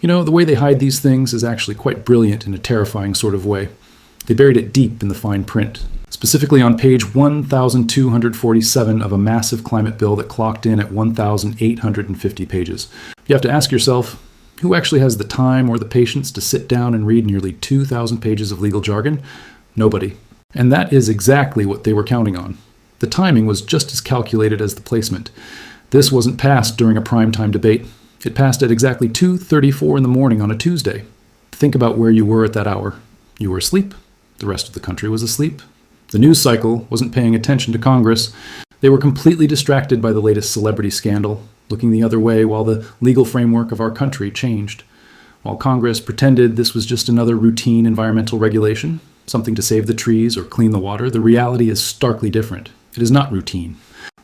You know, the way they hide these things is actually quite brilliant in a terrifying sort of way. They buried it deep in the fine print, specifically on page 1,247 of a massive climate bill that clocked in at 1,850 pages. You have to ask yourself, who actually has the time or the patience to sit down and read nearly 2,000 pages of legal jargon? Nobody. And that is exactly what they were counting on. The timing was just as calculated as the placement. This wasn't passed during a primetime debate. It passed at exactly 2:34 in the morning on a Tuesday. Think about where you were at that hour. You were asleep. The rest of the country was asleep. The news cycle wasn't paying attention to Congress. They were completely distracted by the latest celebrity scandal, looking the other way while the legal framework of our country changed. While Congress pretended this was just another routine environmental regulation, something to save the trees or clean the water, the reality is starkly different. It is not routine.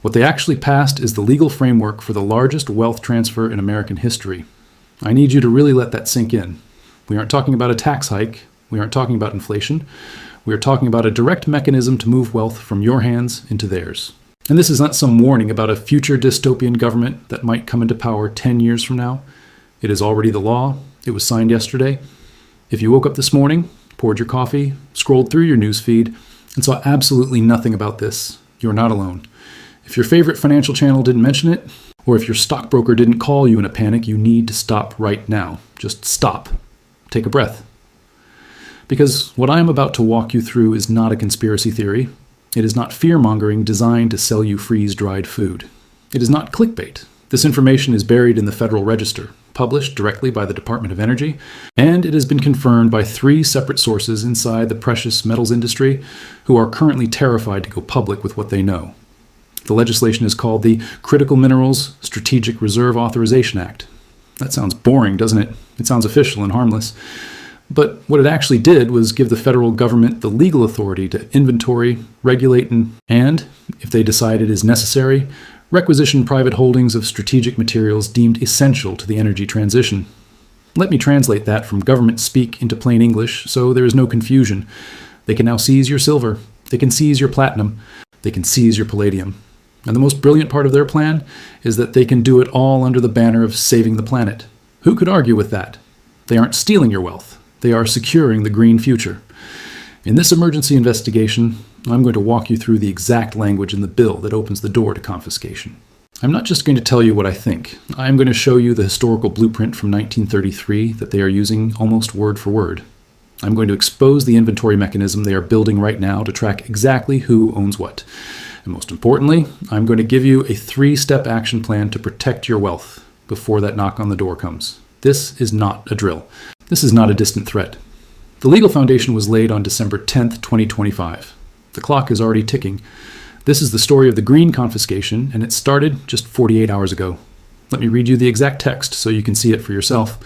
What they actually passed is the legal framework for the largest wealth transfer in American history. I need you to really let that sink in. We aren't talking about a tax hike. We aren't talking about inflation. We are talking about a direct mechanism to move wealth from your hands into theirs. And this is not some warning about a future dystopian government that might come into power 10 years from now. It is already the law. It was signed yesterday. If you woke up this morning, poured your coffee, scrolled through your news feed, and saw absolutely nothing about this, you're not alone. If your favorite financial channel didn't mention it, or if your stockbroker didn't call you in a panic, you need to stop right now. Just stop. Take a breath. Because what I am about to walk you through is not a conspiracy theory. It is not fear-mongering designed to sell you freeze-dried food. It is not clickbait. This information is buried in the Federal Register, published directly by the Department of Energy, and it has been confirmed by 3 separate sources inside the precious metals industry who are currently terrified to go public with what they know. The legislation is called the Critical Minerals Strategic Reserve Authorization Act. That sounds boring, doesn't it? It sounds official and harmless. But what it actually did was give the federal government the legal authority to inventory, regulate, and, if they decide it is necessary, requisition private holdings of strategic materials deemed essential to the energy transition. Let me translate that from government speak into plain English so there is no confusion. They can now seize your silver. They can seize your platinum. They can seize your palladium. And the most brilliant part of their plan is that they can do it all under the banner of saving the planet. Who could argue with that? They aren't stealing your wealth. They are securing the green future. In this emergency investigation, I'm going to walk you through the exact language in the bill that opens the door to confiscation. I'm not just going to tell you what I think. I'm going to show you the historical blueprint from 1933 that they are using almost word for word. I'm going to expose the inventory mechanism they are building right now to track exactly who owns what. And most importantly, I'm going to give you a 3-step action plan to protect your wealth before that knock on the door comes. This is not a drill. This is not a distant threat. The legal foundation was laid on December 10th, 2025. The clock is already ticking. This is the story of the green confiscation, and it started just 48 hours ago. Let me read you the exact text so you can see it for yourself.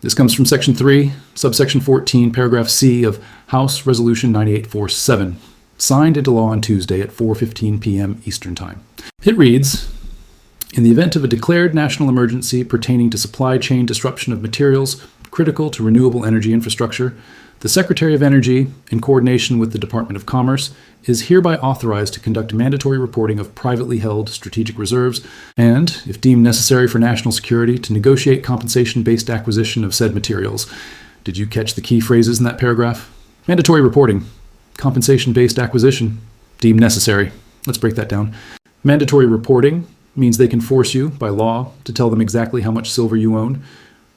This comes from Section 3, subsection 14, paragraph C of House Resolution 9847, signed into law on Tuesday at 4:15 p.m. Eastern Time. It reads, in the event of a declared national emergency pertaining to supply chain disruption of materials critical to renewable energy infrastructure, the Secretary of Energy, in coordination with the Department of Commerce, is hereby authorized to conduct mandatory reporting of privately held strategic reserves and, if deemed necessary for national security, to negotiate compensation-based acquisition of said materials. Did you catch the key phrases in that paragraph? Mandatory reporting, compensation-based acquisition, deemed necessary. Let's break that down. Mandatory reporting means they can force you, by law, to tell them exactly how much silver you own.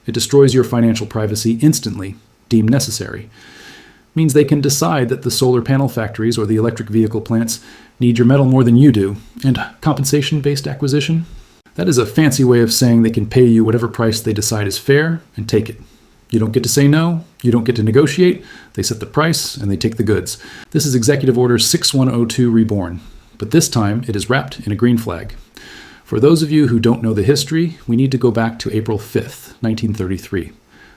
It destroys your financial privacy instantly, deemed necessary. Means they can decide that the solar panel factories or the electric vehicle plants need your metal more than you do. And compensation-based acquisition? That is a fancy way of saying they can pay you whatever price they decide is fair and take it. You don't get to say no, you don't get to negotiate, they set the price and they take the goods. This is Executive Order 6102 reborn, but this time it is wrapped in a green flag. For those of you who don't know the history, we need to go back to April 5th, 1933.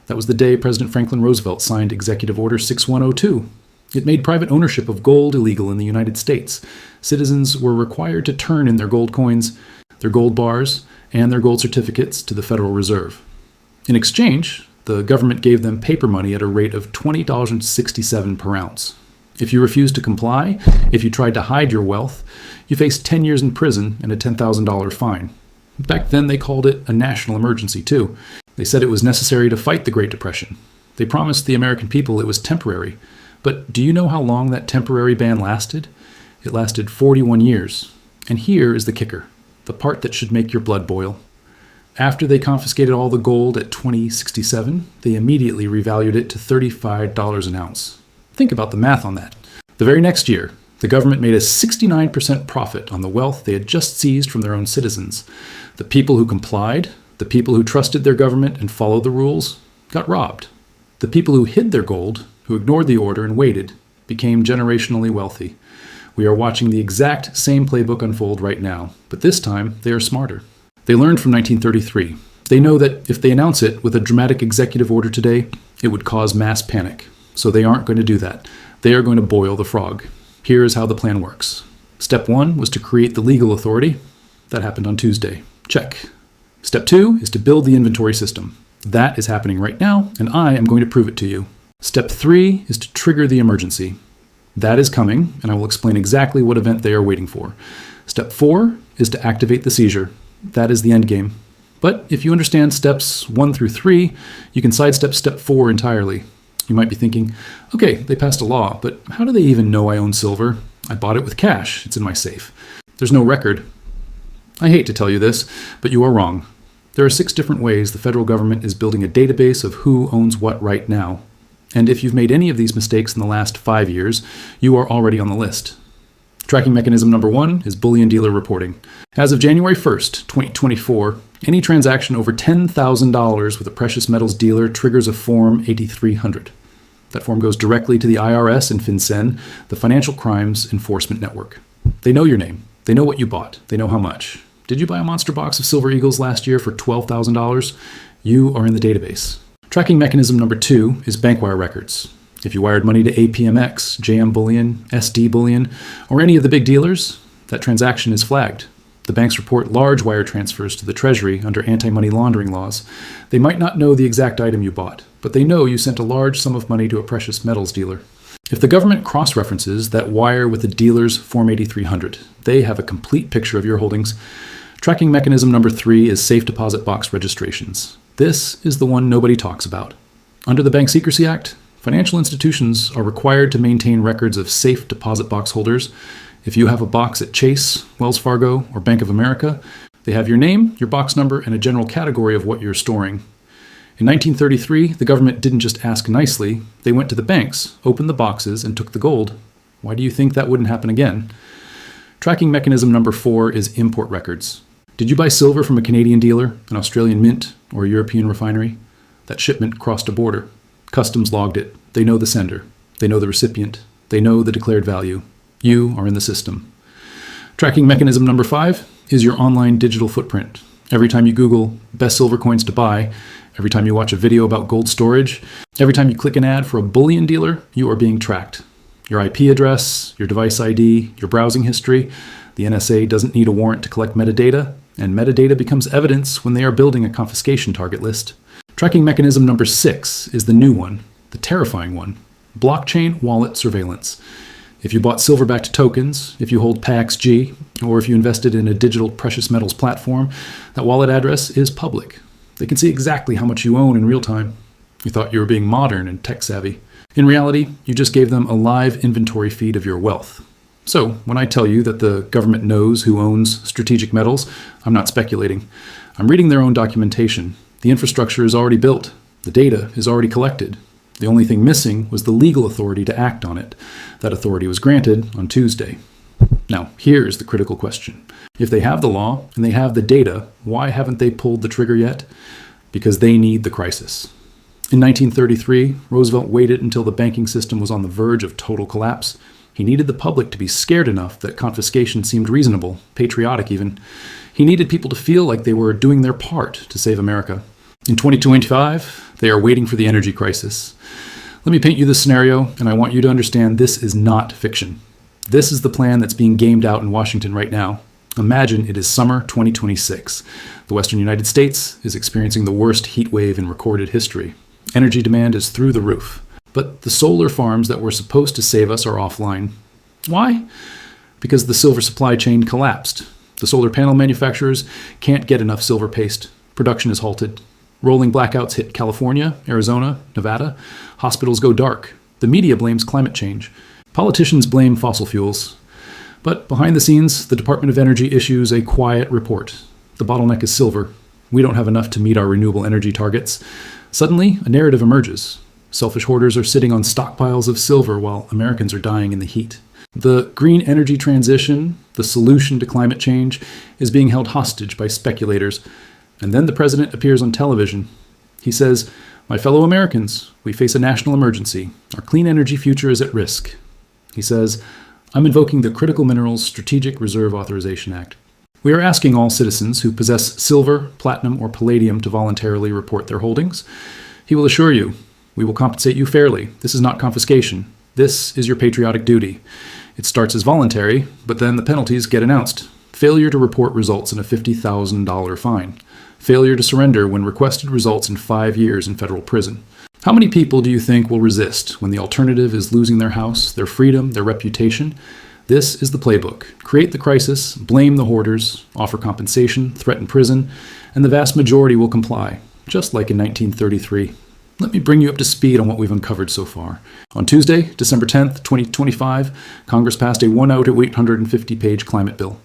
That was the day President Franklin Roosevelt signed Executive Order 6102. It made private ownership of gold illegal in the United States. Citizens were required to turn in their gold coins, their gold bars, and their gold certificates to the Federal Reserve. In exchange, the government gave them paper money at a rate of $20.67 per ounce. If you refused to comply, if you tried to hide your wealth, you faced 10 years in prison and a $10,000 fine. Back then, they called it a national emergency, too. They said it was necessary to fight the Great Depression. They promised the American people it was temporary. But do you know how long that temporary ban lasted? It lasted 41 years. And here is the kicker, the part that should make your blood boil. After they confiscated all the gold at $20.67, they immediately revalued it to $35 an ounce. Think about the math on that. The very next year, the government made a 69% profit on the wealth they had just seized from their own citizens. The people who complied, the people who trusted their government and followed the rules, got robbed. The people who hid their gold, who ignored the order and waited, became generationally wealthy. We are watching the exact same playbook unfold right now, but this time they are smarter. They learned from 1933. They know that if they announce it with a dramatic executive order today, it would cause mass panic. So they aren't going to do that. They are going to boil the frog. Here is how the plan works. Step 1 was to create the legal authority. That happened on Tuesday. Check. Step 2 is to build the inventory system. That is happening right now, and I am going to prove it to you. Step 3 is to trigger the emergency. That is coming, and I will explain exactly what event they are waiting for. Step 4 is to activate the seizure. That is the end game. But if you understand steps 1 through 3, you can sidestep step 4 entirely. You might be thinking, okay, they passed a law, but how do they even know I own silver? I bought it with cash. It's in my safe. There's no record. I hate to tell you this, but you are wrong. There are 6 different ways the federal government is building a database of who owns what right now. And if you've made any of these mistakes in the last 5 years, you are already on the list. Tracking mechanism number 1 is bullion dealer reporting. As of January 1st, 2024, any transaction over $10,000 with a precious metals dealer triggers a Form 8300. That form goes directly to the IRS and FinCEN, the Financial Crimes Enforcement Network. They know your name. They know what you bought. They know how much. Did you buy a monster box of Silver Eagles last year for $12,000? You are in the database. Tracking mechanism number 2 is bank wire records. If you wired money to APMX, JM Bullion, SD Bullion, or any of the big dealers, that transaction is flagged. The banks report large wire transfers to the Treasury under anti-money laundering laws. They might not know the exact item you bought, but they know you sent a large sum of money to a precious metals dealer. If the government cross-references that wire with the dealer's Form 8300, they have a complete picture of your holdings. Tracking mechanism number 3 is safe deposit box registrations. This is the one nobody talks about. Under the Bank Secrecy Act, financial institutions are required to maintain records of safe deposit box holders. If you have a box at Chase, Wells Fargo, or Bank of America, they have your name, your box number, and a general category of what you're storing. In 1933, the government didn't just ask nicely. They went to the banks, opened the boxes, and took the gold. Why do you think that wouldn't happen again? Tracking mechanism number 4 is import records. Did you buy silver from a Canadian dealer, an Australian mint, or a European refinery? That shipment crossed a border. Customs logged it. They know the sender. They know the recipient. They know the declared value. You are in the system. Tracking mechanism number 5 is your online digital footprint. Every time you Google best silver coins to buy, every time you watch a video about gold storage, every time you click an ad for a bullion dealer, you are being tracked. Your IP address, your device ID, your browsing history. The NSA doesn't need a warrant to collect metadata, and metadata becomes evidence when they are building a confiscation target list. Tracking mechanism number 6 is the new one, the terrifying one, blockchain wallet surveillance. If you bought silver-backed tokens, if you hold PAXG, or if you invested in a digital precious metals platform, that wallet address is public. They can see exactly how much you own in real time. You thought you were being modern and tech-savvy. In reality, you just gave them a live inventory feed of your wealth. So, when I tell you that the government knows who owns strategic metals, I'm not speculating. I'm reading their own documentation. The infrastructure is already built. The data is already collected. The only thing missing was the legal authority to act on it. That authority was granted on Tuesday. Now, here's the critical question. If they have the law and they have the data, why haven't they pulled the trigger yet? Because they need the crisis. In 1933, Roosevelt waited until the banking system was on the verge of total collapse. He needed the public to be scared enough that confiscation seemed reasonable, patriotic even. He needed people to feel like they were doing their part to save America. In 2025, they are waiting for the energy crisis. Let me paint you this scenario, and I want you to understand this is not fiction. This is the plan that's being gamed out in Washington right now. Imagine it is summer 2026. The western United States is experiencing the worst heat wave in recorded history. Energy demand is through the roof. But the solar farms that were supposed to save us are offline. Why? Because the silver supply chain collapsed. The solar panel manufacturers can't get enough silver paste. Production is halted. Rolling blackouts hit California, Arizona, Nevada. Hospitals go dark. The media blames climate change. Politicians blame fossil fuels. But behind the scenes, the Department of Energy issues a quiet report. The bottleneck is silver. We don't have enough to meet our renewable energy targets. Suddenly, a narrative emerges. Selfish hoarders are sitting on stockpiles of silver while Americans are dying in the heat. The green energy transition, the solution to climate change, is being held hostage by speculators. And then the president appears on television. He says, "My fellow Americans, we face a national emergency. Our clean energy future is at risk." He says, "I'm invoking the Critical Minerals Strategic Reserve Authorization Act. We are asking all citizens who possess silver, platinum, or palladium to voluntarily report their holdings. He will assure you, we will compensate you fairly. This is not confiscation. This is your patriotic duty. It starts as voluntary, but then the penalties get announced. Failure to report results in a $50,000 fine. Failure to surrender when requested results in 5 years in federal prison." How many people do you think will resist when the alternative is losing their house, their freedom, their reputation? This is the playbook. Create the crisis, blame the hoarders, offer compensation, threaten prison, and the vast majority will comply, just like in 1933. Let me bring you up to speed on what we've uncovered so far. On Tuesday, December 10th, 2025, Congress passed a 1-850-page climate bill.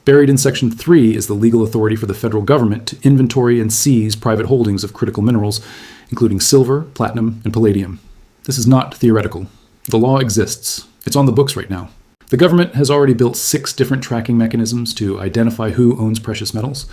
Buried in Section 3 is the legal authority for the federal government to inventory and seize private holdings of critical minerals, including silver, platinum, and palladium. This is not theoretical. The law exists. It's on the books right now. The government has already built 6 different tracking mechanisms to identify who owns precious metals.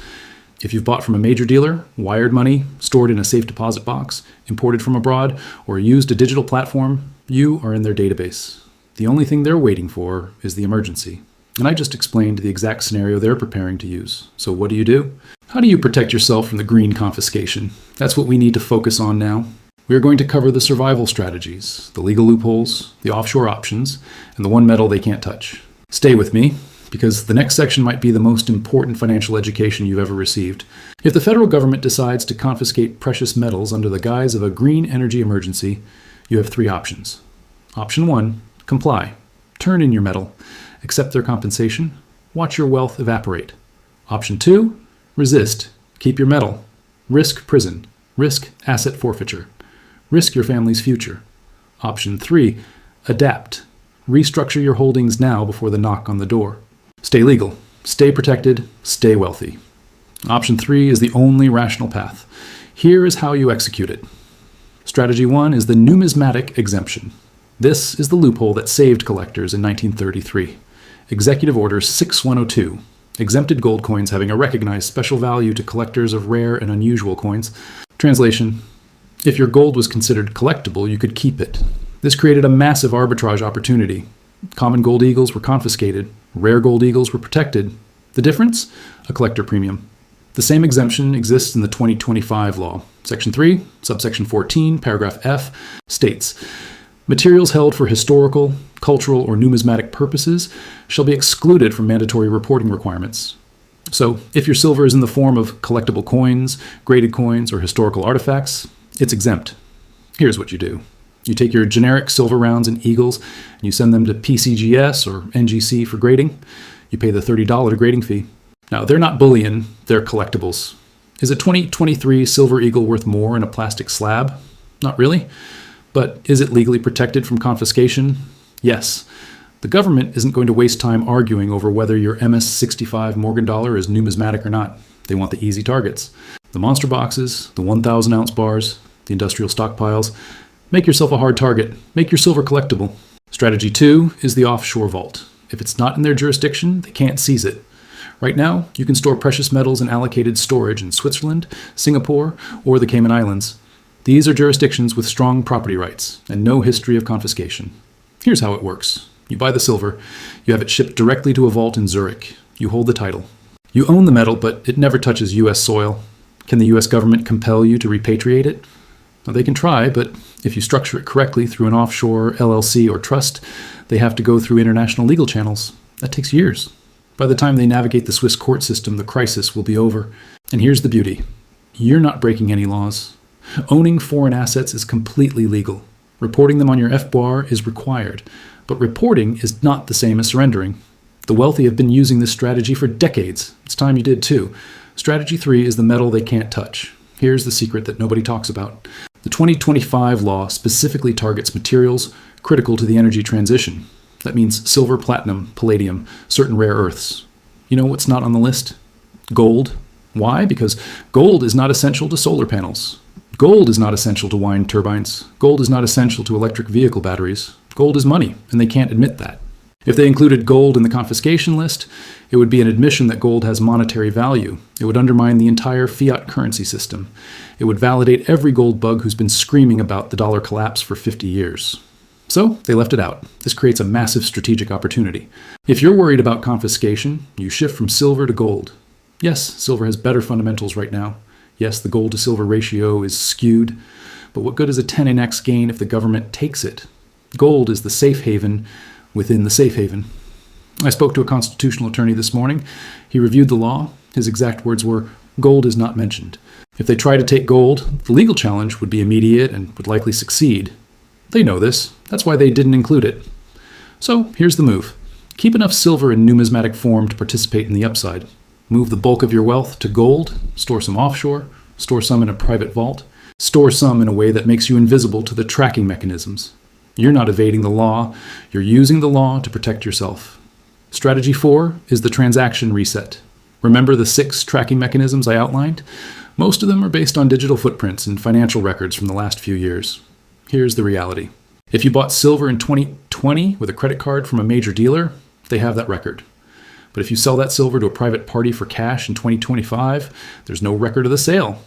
If you've bought from a major dealer, wired money, stored in a safe deposit box, imported from abroad, or used a digital platform, you are in their database. The only thing they're waiting for is the emergency. And I just explained the exact scenario they're preparing to use. So what do? How do you protect yourself from the green confiscation? That's what we need to focus on now. We are going to cover the survival strategies, the legal loopholes, the offshore options, and the one metal they can't touch. Stay with me, because the next section might be the most important financial education you've ever received. If the federal government decides to confiscate precious metals under the guise of a green energy emergency, you have 3 options. Option 1, comply. Turn in your metal. Accept their compensation. Watch your wealth evaporate. Option 2, resist. Keep your metal. Risk prison. Risk asset forfeiture. Risk your family's future. Option 3, adapt. Restructure your holdings now before the knock on the door. Stay legal. Stay protected. Stay wealthy. Option 3 is the only rational path. Here is how you execute it. Strategy 1 is the numismatic exemption. This is the loophole that saved collectors in 1933. Executive Order 6102 exempted gold coins having a recognized special value to collectors of rare and unusual coins. Translation: if your gold was considered collectible, you could keep it. This created a massive arbitrage opportunity. Common gold eagles were confiscated. Rare gold eagles were protected. The difference? A collector premium. The same exemption exists in the 2025 law. Section 3, subsection 14, paragraph F, states, materials held for historical, cultural, or numismatic purposes shall be excluded from mandatory reporting requirements. So, if your silver is in the form of collectible coins, graded coins, or historical artifacts, it's exempt. Here's what you do. You take your generic silver rounds and eagles, and you send them to PCGS or NGC for grading. You pay the $30 grading fee. Now, they're not bullion, they're collectibles. Is a 2023 silver eagle worth more in a plastic slab? Not really. But is it legally protected from confiscation? Yes. The government isn't going to waste time arguing over whether your MS-65 Morgan dollar is numismatic or not. They want the easy targets. The monster boxes, the 1,000-ounce bars, the industrial stockpiles. Make yourself a hard target. Make your silver collectible. Strategy 2 is the offshore vault. If it's not in their jurisdiction, they can't seize it. Right now, you can store precious metals in allocated storage in Switzerland, Singapore, or the Cayman Islands. These are jurisdictions with strong property rights and no history of confiscation. Here's how it works. You buy the silver. You have it shipped directly to a vault in Zurich. You hold the title. You own the metal, but it never touches U.S. soil. Can the U.S. government compel you to repatriate it? Well, they can try, but if you structure it correctly through an offshore LLC or trust, they have to go through international legal channels. That takes years. By the time they navigate the Swiss court system, the crisis will be over. And here's the beauty. You're not breaking any laws. Owning foreign assets is completely legal. Reporting them on your FBAR is required. But reporting is not the same as surrendering. The wealthy have been using this strategy for decades. It's time you did too. Strategy 3 is the metal they can't touch. Here's the secret that nobody talks about. The 2025 law specifically targets materials critical to the energy transition. That means silver, platinum, palladium, certain rare earths. You know what's not on the list? Gold. Why? Because gold is not essential to solar panels. Gold is not essential to wind turbines. Gold is not essential to electric vehicle batteries. Gold is money, and they can't admit that. If they included gold in the confiscation list, it would be an admission that gold has monetary value. It would undermine the entire fiat currency system. It would validate every gold bug who's been screaming about the dollar collapse for 50 years. So they left it out. This creates a massive strategic opportunity. If you're worried about confiscation, you shift from silver to gold. Yes, silver has better fundamentals right now. Yes, the gold to silver ratio is skewed. But what good is a 10x gain if the government takes it? Gold is the safe haven within the safe haven. I spoke to a constitutional attorney this morning. He reviewed the law. His exact words were, gold is not mentioned. If they try to take gold, the legal challenge would be immediate and would likely succeed. They know this. That's why they didn't include it. So here's the move. Keep enough silver in numismatic form to participate in the upside. Move the bulk of your wealth to gold, store some offshore, store some in a private vault, store some in a way that makes you invisible to the tracking mechanisms. You're not evading the law, you're using the law to protect yourself. Strategy 4 is the transaction reset. Remember the 6 tracking mechanisms I outlined? Most of them are based on digital footprints and financial records from the last few years. Here's the reality. If you bought silver in 2020 with a credit card from a major dealer, they have that record. But if you sell that silver to a private party for cash in 2025, there's no record of the sale.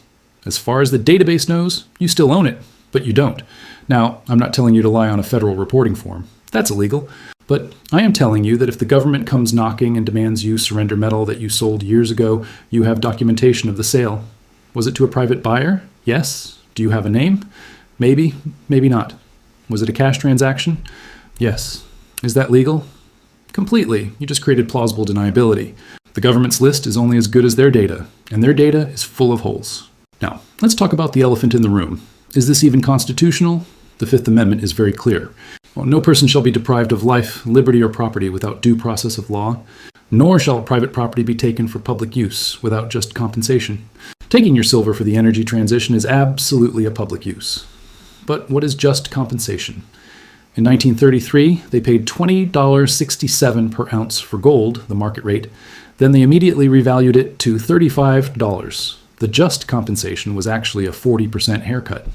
As far as the database knows, you still own it, but you don't. Now, I'm not telling you to lie on a federal reporting form. That's illegal. But I am telling you that if the government comes knocking and demands you surrender metal that you sold years ago, you have documentation of the sale. Was it to a private buyer? Yes. Do you have a name? Maybe, maybe not. Was it a cash transaction? Yes. Is that legal? Completely. You just created plausible deniability. The government's list is only as good as their data, and their data is full of holes. Now, let's talk about the elephant in the room. Is this even constitutional? The Fifth Amendment is very clear. Well, no person shall be deprived of life, liberty, or property without due process of law, nor shall private property be taken for public use without just compensation. Taking your silver for the energy transition is absolutely a public use. But what is just compensation? In 1933, they paid $20.67 per ounce for gold, the market rate. Then they immediately revalued it to $35. The just compensation was actually a 40% haircut.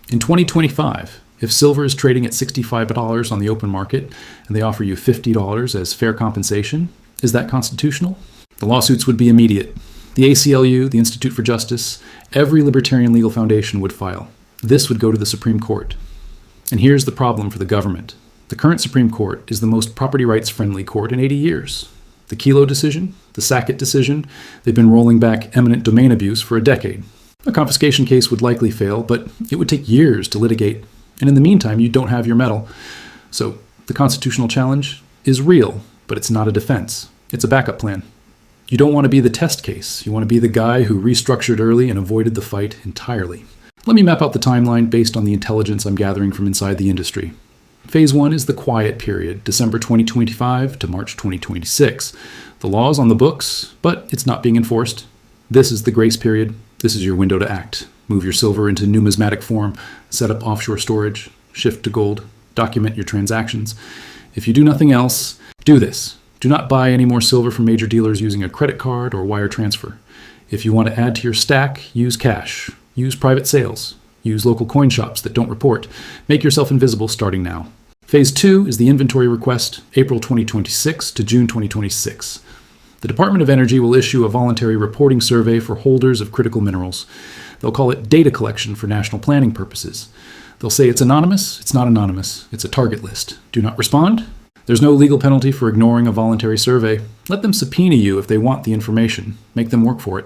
In 2025, if silver is trading at $65 on the open market and they offer you $50 as fair compensation, is that constitutional? The lawsuits would be immediate. The ACLU, the Institute for Justice, every libertarian legal foundation would file. This would go to the Supreme Court. And here's the problem for the government. The current Supreme Court is the most property rights friendly court in 80 years. The Kelo decision, the Sackett decision, they've been rolling back eminent domain abuse for a decade. A confiscation case would likely fail, but it would take years to litigate. And in the meantime, you don't have your metal. So the constitutional challenge is real, but it's not a defense. It's a backup plan. You don't want to be the test case. You want to be the guy who restructured early and avoided the fight entirely. Let me map out the timeline based on the intelligence I'm gathering from inside the industry. Phase 1 is the quiet period, December 2025 to March 2026. The law is on the books, but it's not being enforced. This is the grace period. This is your window to act. Move your silver into numismatic form, set up offshore storage, shift to gold, document your transactions. If you do nothing else, do this. Do not buy any more silver from major dealers using a credit card or wire transfer. If you want to add to your stack, use cash. Use private sales. Use local coin shops that don't report. Make yourself invisible starting now. Phase 2 is the inventory request, April 2026 to June 2026. The Department of Energy will issue a voluntary reporting survey for holders of critical minerals. They'll call it data collection for national planning purposes. They'll say it's anonymous. It's not anonymous. It's a target list. Do not respond. There's no legal penalty for ignoring a voluntary survey. Let them subpoena you if they want the information. Make them work for it.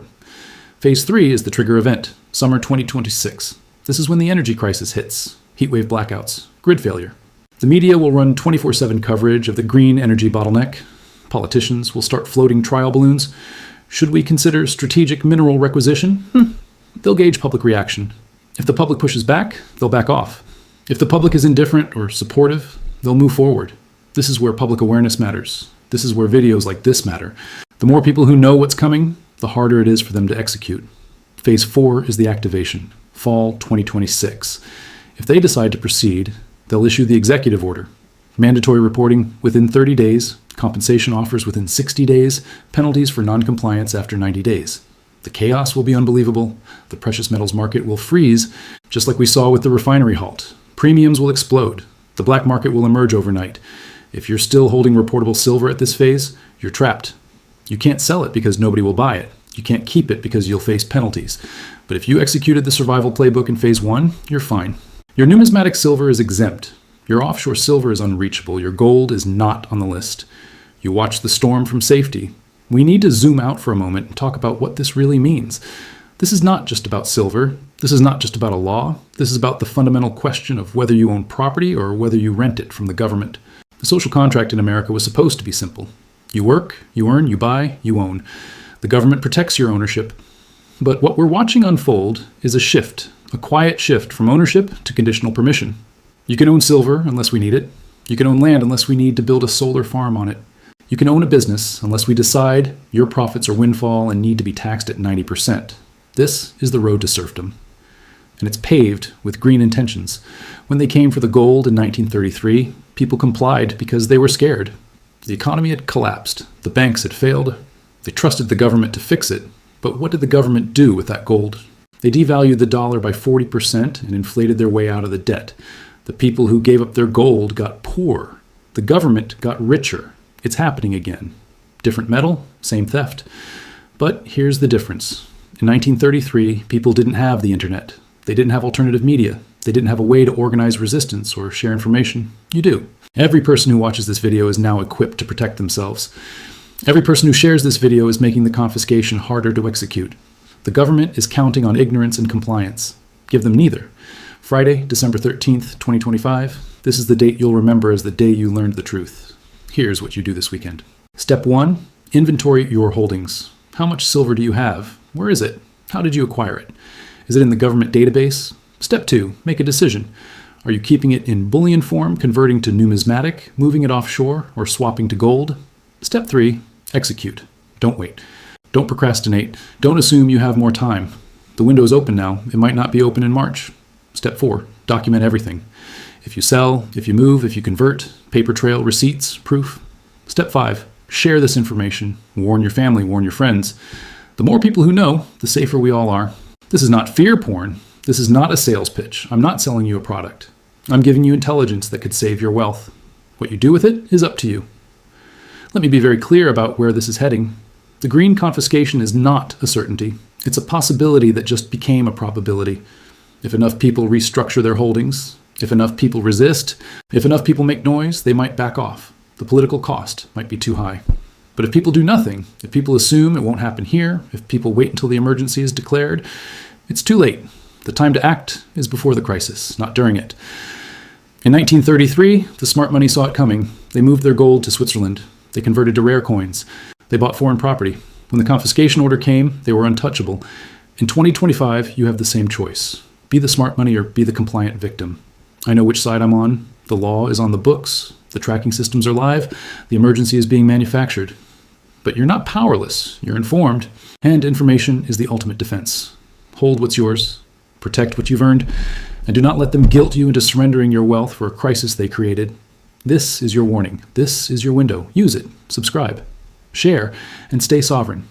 Phase 3 is the trigger event, summer 2026. This is when the energy crisis hits. Heatwave blackouts, grid failure. The media will run 24/7 coverage of the green energy bottleneck. Politicians will start floating trial balloons. Should we consider strategic mineral requisition? They'll gauge public reaction. If the public pushes back, they'll back off. If the public is indifferent or supportive, they'll move forward. This is where public awareness matters. This is where videos like this matter. The more people who know what's coming, the harder it is for them to execute. Phase 4 is the activation, fall 2026. If they decide to proceed, they'll issue the executive order. Mandatory reporting within 30 days, compensation offers within 60 days, penalties for noncompliance after 90 days. The chaos will be unbelievable. The precious metals market will freeze, just like we saw with the refinery halt. Premiums will explode. The black market will emerge overnight. If you're still holding reportable silver at this phase, you're trapped. You can't sell it because nobody will buy it. You can't keep it because you'll face penalties. But if you executed the survival playbook in phase 1, you're fine. Your numismatic silver is exempt. Your offshore silver is unreachable. Your gold is not on the list. You watch the storm from safety. We need to zoom out for a moment and talk about what this really means. This is not just about silver. This is not just about a law. This is about the fundamental question of whether you own property or whether you rent it from the government. The social contract in America was supposed to be simple. You work, you earn, you buy, you own. The government protects your ownership. But what we're watching unfold is a shift, a quiet shift from ownership to conditional permission. You can own silver unless we need it. You can own land unless we need to build a solar farm on it. You can own a business unless we decide your profits are windfall and need to be taxed at 90%. This is the road to serfdom. And it's paved with green intentions. When they came for the gold in 1933, people complied because they were scared. The economy had collapsed. The banks had failed. They trusted the government to fix it. But what did the government do with that gold? They devalued the dollar by 40% and inflated their way out of the debt. The people who gave up their gold got poor. The government got richer. It's happening again. Different metal, same theft. But here's the difference. In 1933, people didn't have the internet. They didn't have alternative media. They didn't have a way to organize resistance or share information. You do. Every person who watches this video is now equipped to protect themselves. Every person who shares this video is making the confiscation harder to execute. The government is counting on ignorance and compliance. Give them neither. Friday, December 13th, 2025. This is the date you'll remember as the day you learned the truth. Here's what you do this weekend. Step 1, inventory your holdings. How much silver do you have? Where is it? How did you acquire it? Is it in the government database? Step 2, make a decision. Are you keeping it in bullion form, converting to numismatic, moving it offshore, or swapping to gold? Step 3, execute. Don't wait. Don't procrastinate. Don't assume you have more time. The window is open now. It might not be open in March. Step 4, document everything. If you sell, if you move, if you convert, paper trail, receipts, proof. Step 5, share this information. Warn your family, warn your friends. The more people who know, the safer we all are. This is not fear porn. This is not a sales pitch. I'm not selling you a product. I'm giving you intelligence that could save your wealth. What you do with it is up to you. Let me be very clear about where this is heading. The green confiscation is not a certainty. It's a possibility that just became a probability. If enough people restructure their holdings, if enough people resist, if enough people make noise, they might back off. The political cost might be too high. But if people do nothing, if people assume it won't happen here, if people wait until the emergency is declared, it's too late. The time to act is before the crisis, not during it. In 1933, the smart money saw it coming. They moved their gold to Switzerland. They converted to rare coins. They bought foreign property. When the confiscation order came, they were untouchable. In 2025, you have the same choice. Be the smart money or be the compliant victim. I know which side I'm on. The law is on the books. The tracking systems are live. The emergency is being manufactured. But you're not powerless. You're informed. And information is the ultimate defense. Hold what's yours. Protect what you've earned. And do not let them guilt you into surrendering your wealth for a crisis they created. This is your warning. This is your window. Use it. Subscribe. Share. And stay sovereign.